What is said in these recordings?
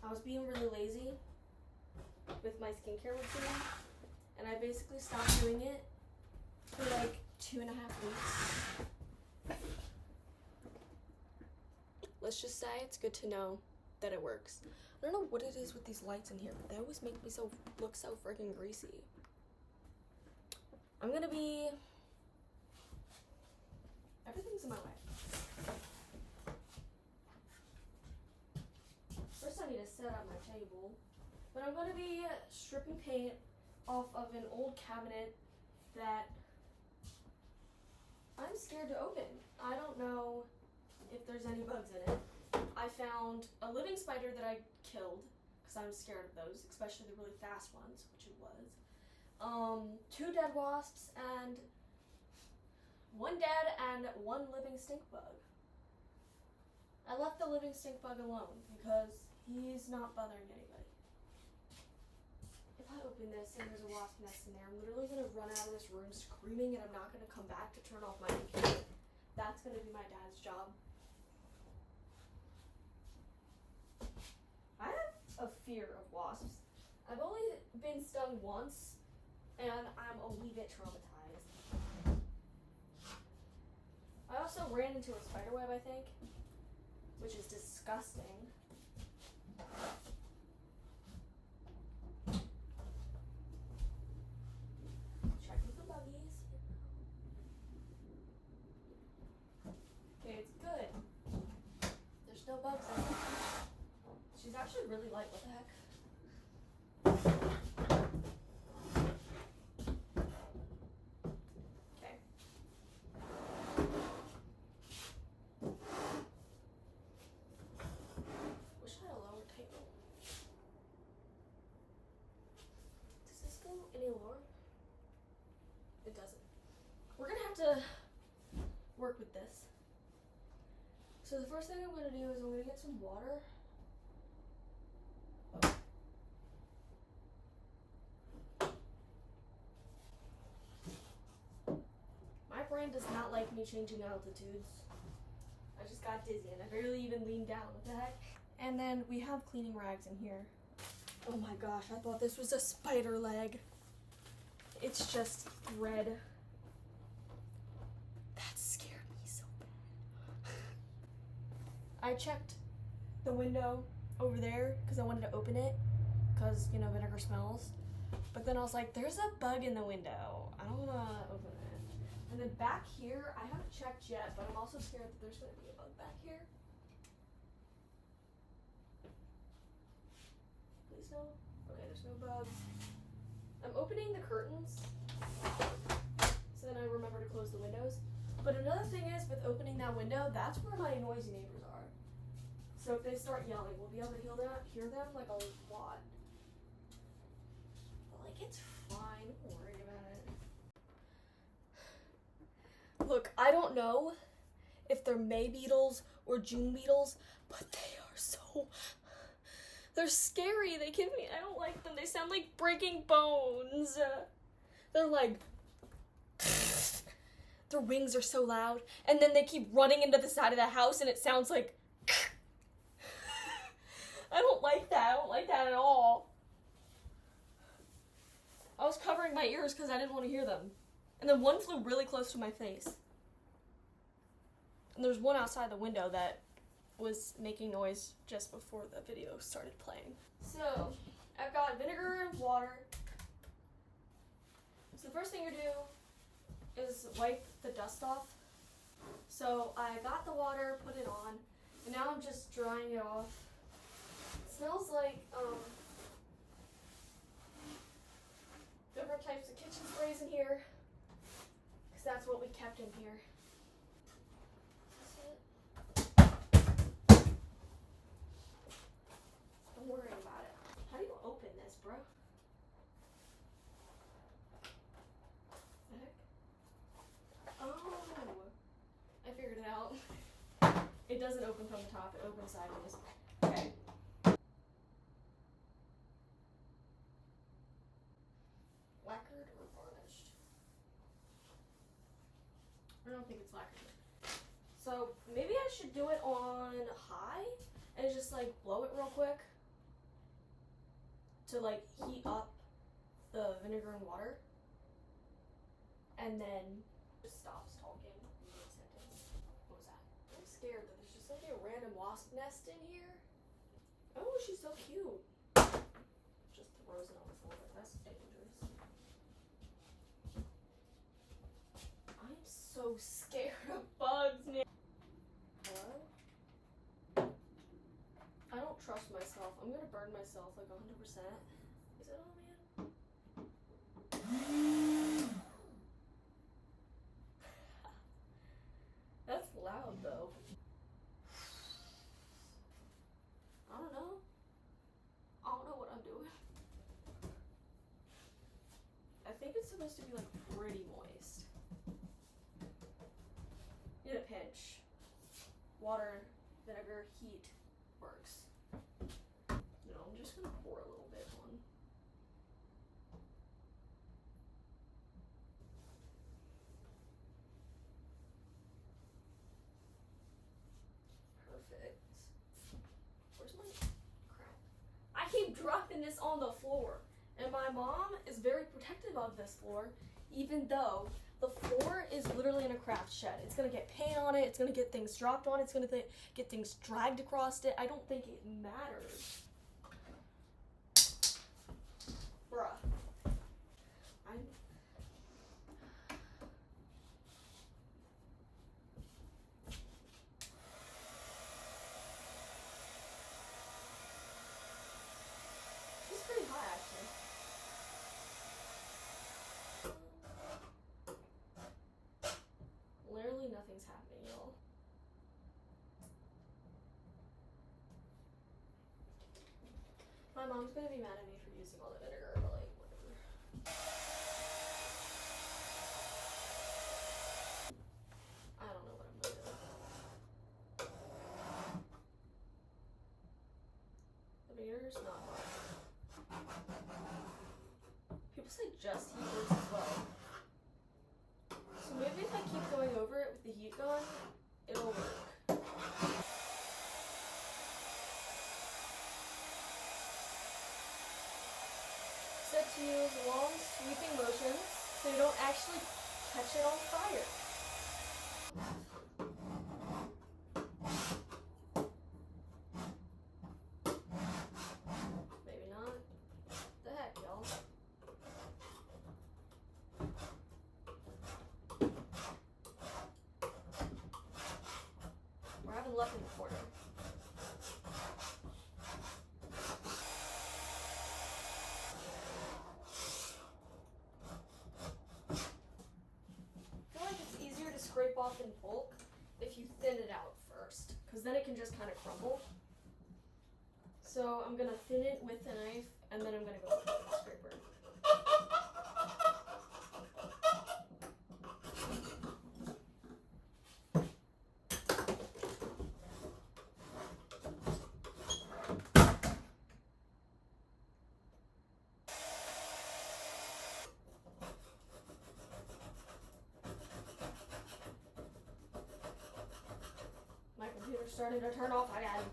I was being really lazy with my skincare routine, and I basically stopped doing it for like 2.5 weeks. Let's just say it's good to know that it works. I don't know what it is with these lights in here, but they always make me look so freaking greasy. I'm gonna be... Everything's in my way. First I need to set up my table. But I'm gonna be stripping paint off of an old cabinet that I'm scared to open. I don't know if there's any bugs in it. I found a living spider that I killed because I'm scared of those, especially the really fast ones, which it was. 2 dead wasps and 1 dead and 1 living stink bug. I left the living stink bug alone because he's not bothering anybody. If I open this and there's a wasp nest in there, I'm literally gonna run out of this room screaming and I'm not gonna come back to turn off my computer. That's gonna be my dad's job. I have a fear of wasps. I've only been stung once, and I'm a wee bit traumatized. I also ran into a spider web, I think, which is disgusting. Checking for buggies. Okay, it's good. There's no bugs in it. She's actually really light. What the heck? Okay. Wish I had a lower table. Does this go any lower? It doesn't. We're gonna have to work with this. So the first thing I'm gonna do is I'm gonna get some water. My brain does not like me changing altitudes. I just got dizzy and I barely even leaned down. What the heck? And then we have cleaning rags in here. Oh my gosh, I thought this was a spider leg. It's just thread. That scared me so bad. I checked the window over there because I wanted to open it because, you know, vinegar smells. But then I was like, there's a bug in the window. I don't want to open it. And then back here, I haven't checked yet, but I'm also scared that there's going to be a bug back here. Please no? Okay, there's no bugs. I'm opening the curtains so then I remember to close the windows. But another thing is, with opening that window, that's where my noisy neighbors are. So if they start yelling, we'll be able to hear them like a lot. But like, it's fine. Don't worry about it. Look, I don't know if they're May beetles or June beetles, but they are so... They're scary. They give me... I don't like them. They sound like breaking bones. They're like... Their wings are so loud. And then they keep running into the side of the house and it sounds like... I don't like that. I don't like that at all. I was covering my ears because I didn't want to hear them. And then one flew really close to my face. And there's one outside the window that was making noise just before the video started playing. So, I've got vinegar and water. So the first thing you do is wipe the dust off. So I got the water, put it on, and now I'm just drying it off. It smells like different types of kitchen sprays in here, because that's what we kept in here. I'm worried about it. How do you open this, bro? The heck? Oh, I figured it out. It doesn't open from the top, it opens sideways. Okay. Lacquered or varnished? I don't think it's lacquered. So maybe I should do it on high and just like blow it real quick. to like heat up the vinegar and water, and then just stops talking mid-sentence. What was that? I'm scared that there's just gonna be a random wasp nest in here. Oh, she's so cute. Just throws it on the floor. That's dangerous. I'm so scared of bugs now. Hello? I don't trust myself. I'm gonna burn myself like 100%. Is it on, man? That's loud though. I don't know. I don't know what I'm doing. I think it's supposed to be like pretty moist. In a pinch. Water, vinegar, heat works. No, I'm just gonna pour a little bit on. Perfect. Where's my crap? I keep dropping this on the floor. And my mom is very protective of this floor, even though the floor is literally in a craft shed. It's gonna get paint on it, it's gonna get things dropped on it, it's gonna get things dragged across it. I don't think it matters. Bruh. She's pretty hot actually. Literally nothing's happening, y'all. My mom's gonna be mad at me for using all the vinegar, but like, whatever. I don't know what I'm gonna do. The vinegar's not hot. People say just heat works as well. So maybe if I keep going over it with the heat gun, it'll work. Set to use long sweeping motions so you don't actually catch it on fire. Maybe not. The heck, y'all. We're having luck in the corner. I feel like it's easier to scrape off in bulk if you thin it out first, because then it can just kind of crumble. So I'm gonna thin it with the knife, and then I'm gonna go with the scraper. My computer's starting to turn off again.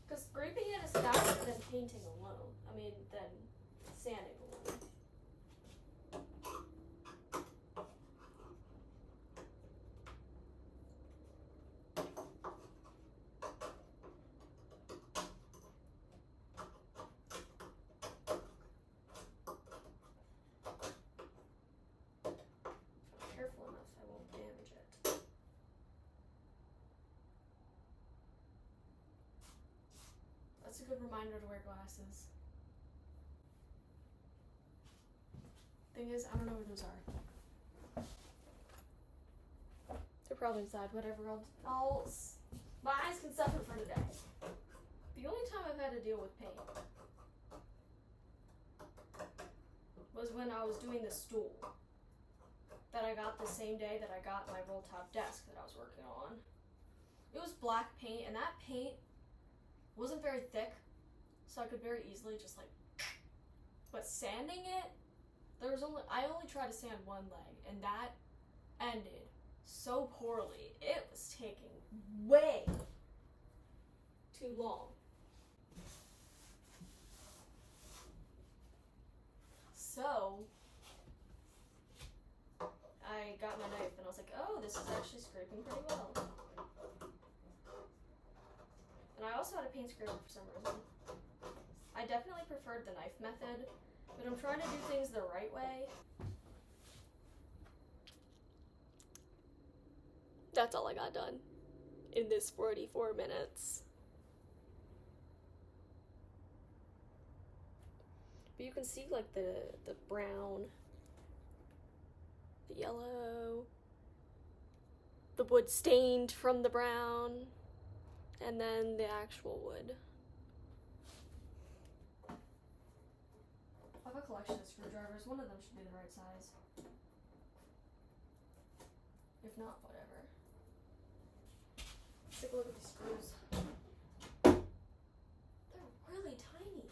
Because scraping it is faster than painting alone. I mean, than sanding alone. Careful enough, I won't damage it. That's a good reminder to wear glasses. Thing is, I don't know where those are. They're probably inside, whatever. My eyes can suffer for today. The only time I've had to deal with paint was when I was doing the stool that I got the same day that I got my roll top desk that I was working on. It was black paint, and that paint wasn't very thick, so I could very easily just like, but sanding it, there I only tried to sand one leg, and that ended so poorly. It was taking way too long. So I got my knife and I was like, oh, this is actually scraping pretty well. And I also had a paint scraper for some reason. I definitely preferred the knife method, but I'm trying to do things the right way. That's all I got done in this 44 minutes. But you can see like the brown, the yellow, the wood stained from the brown, and then the actual wood. I have a collection of screwdrivers. One of them should be the right size. If not, whatever. Let's take a look at these screws. They're really tiny.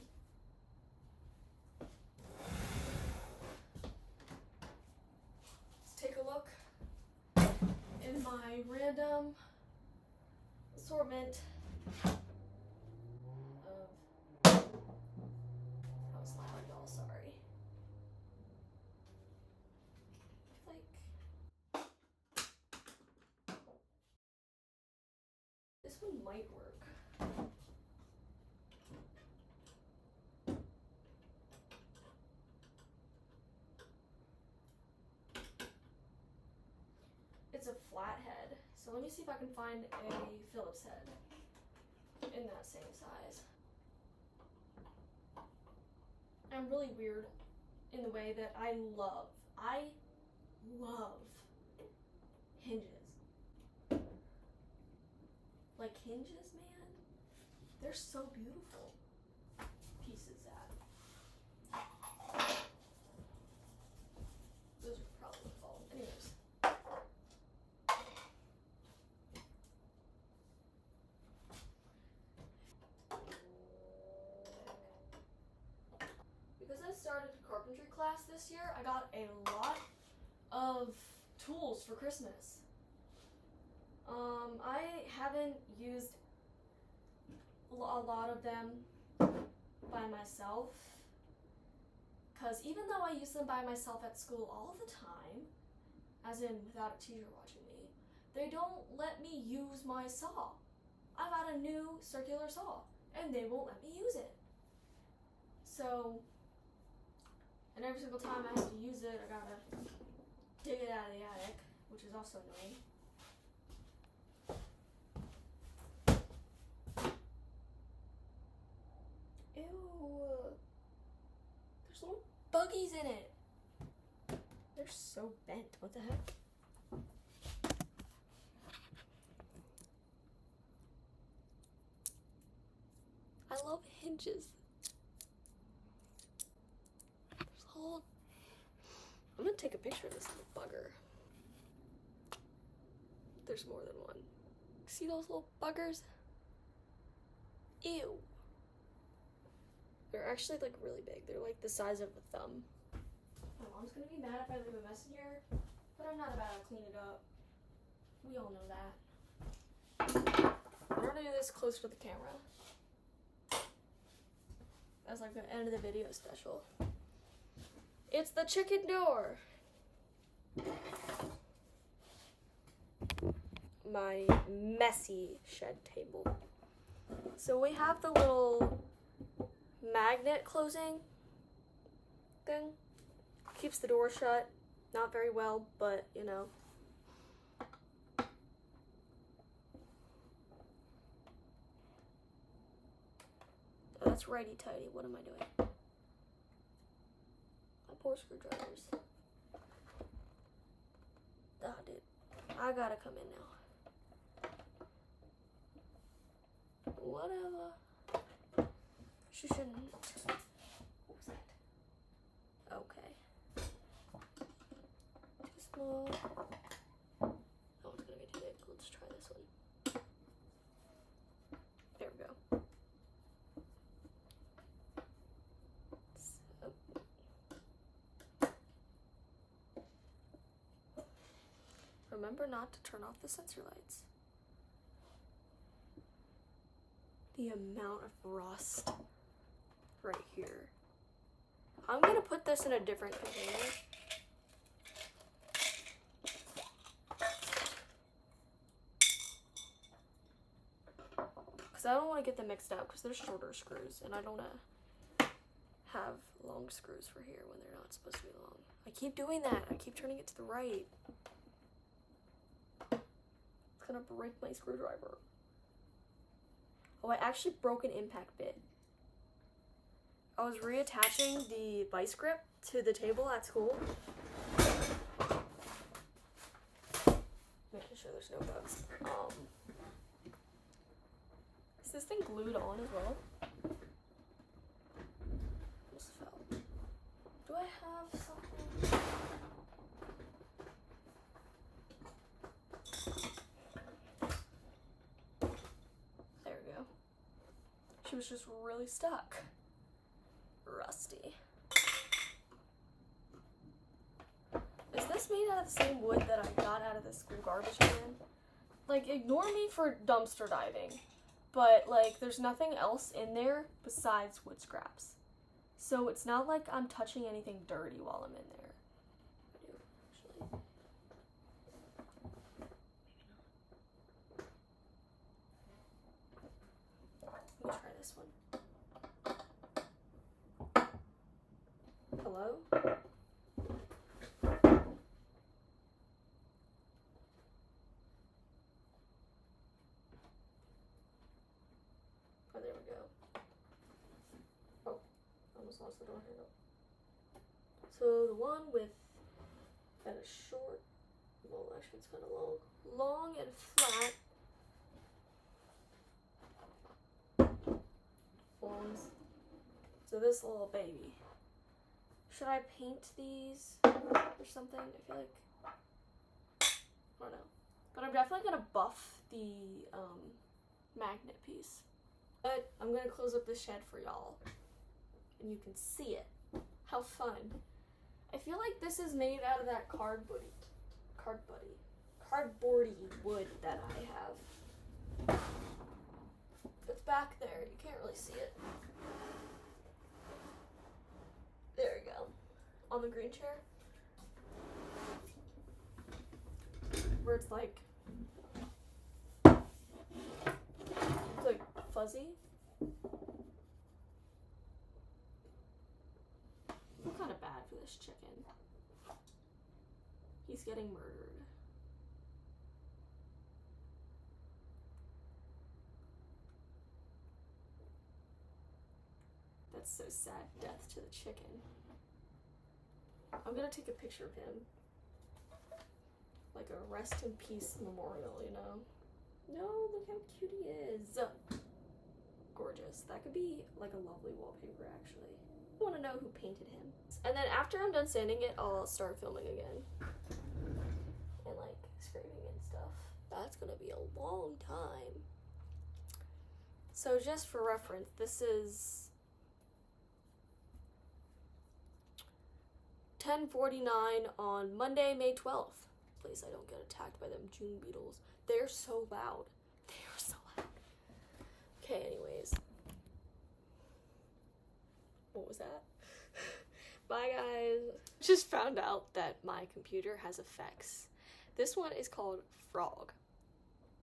Let's take a look in my random assortment of, that was loud, y'all, sorry. Like, this one might work. It's a flat head, so let me see if I can find a Phillips head in that same size. I'm really weird in the way that I love hinges. Like hinges, man, they're so beautiful. Pieces that. Those are probably the fault. Anyways. Because I started carpentry class this year, I got a lot of tools for Christmas. I haven't used a lot of them by myself, because even though I use them by myself at school all the time, as in without a teacher watching me, they don't let me use my saw. I got a new circular saw, and they won't let me use it. So, and every single time I have to use it, I gotta dig it out of the attic, which is also annoying. Ew. There's little buggies in it. They're so bent. What the heck? I love hinges. There's a whole... I'm gonna take a picture of this little bugger. There's more than one. See those little buggers? Ew. They're actually like really big. They're like the size of a thumb. My mom's gonna be mad if I leave a mess in here, but I'm not about to clean it up. We all know that. I'm gonna do this closer to the camera. That's like the end of the video special. It's the chicken door. My messy shed table. So we have the little magnet closing thing. Keeps the door shut. Not very well, but you know. Oh, that's righty-tighty. What am I doing? My poor screwdrivers. Ah, dude. I gotta come in now. Whatever. She shouldn't. What was that? Okay. Too small. That one's gonna be too big. Let's try this one. There we go. So. Remember not to turn off the sensor lights. The amount of rust right here. I'm gonna put this in a different container. Because I don't want to get them mixed up because they're shorter screws and I don't want to have long screws for here when they're not supposed to be long. I keep doing that. I keep turning it to the right. It's gonna break my screwdriver. Oh, I actually broke an impact bit. I was reattaching the vice grip to the table at school. Making sure there's no bugs. Is this thing glued on as well? Almost fell. Do I have something? There we go. She was just really stuck. Rusty. Is this made out of the same wood that I got out of the school garbage can? Like, ignore me for dumpster diving, but like there's nothing else in there besides wood scraps. So it's not like I'm touching anything dirty while I'm in there. I do, actually. Let me try this one. Hello? Oh, there we go. Oh, I almost lost the door handle. So the one with that is short, well actually it's kind of long. Long and flat. Ones. So this little baby. Should I paint these or something? I feel like, I don't know. But I'm definitely gonna buff the magnet piece. But I'm gonna close up the shed for y'all. And you can see it. How fun. I feel like this is made out of that cardboardy wood that I have. It's back there, you can't really see it. There we go. On the green chair. Where it's like fuzzy. I feel kind of bad for this chicken. He's getting murdered. That's so sad. Death to the chicken. I'm gonna take a picture of him. Like a rest in peace memorial, you know? No, look how cute he is. Gorgeous. That could be like a lovely wallpaper, actually. I want to know who painted him. And then after I'm done sanding it, I'll start filming again. And like scraping and stuff. That's gonna be a long time. So just for reference, this is 10:49 on Monday, May 12th. Please, I don't get attacked by them June beetles. They're so loud. They are so loud. Okay, anyways. What was that? Bye, guys. Just found out that my computer has effects. This one is called Frog.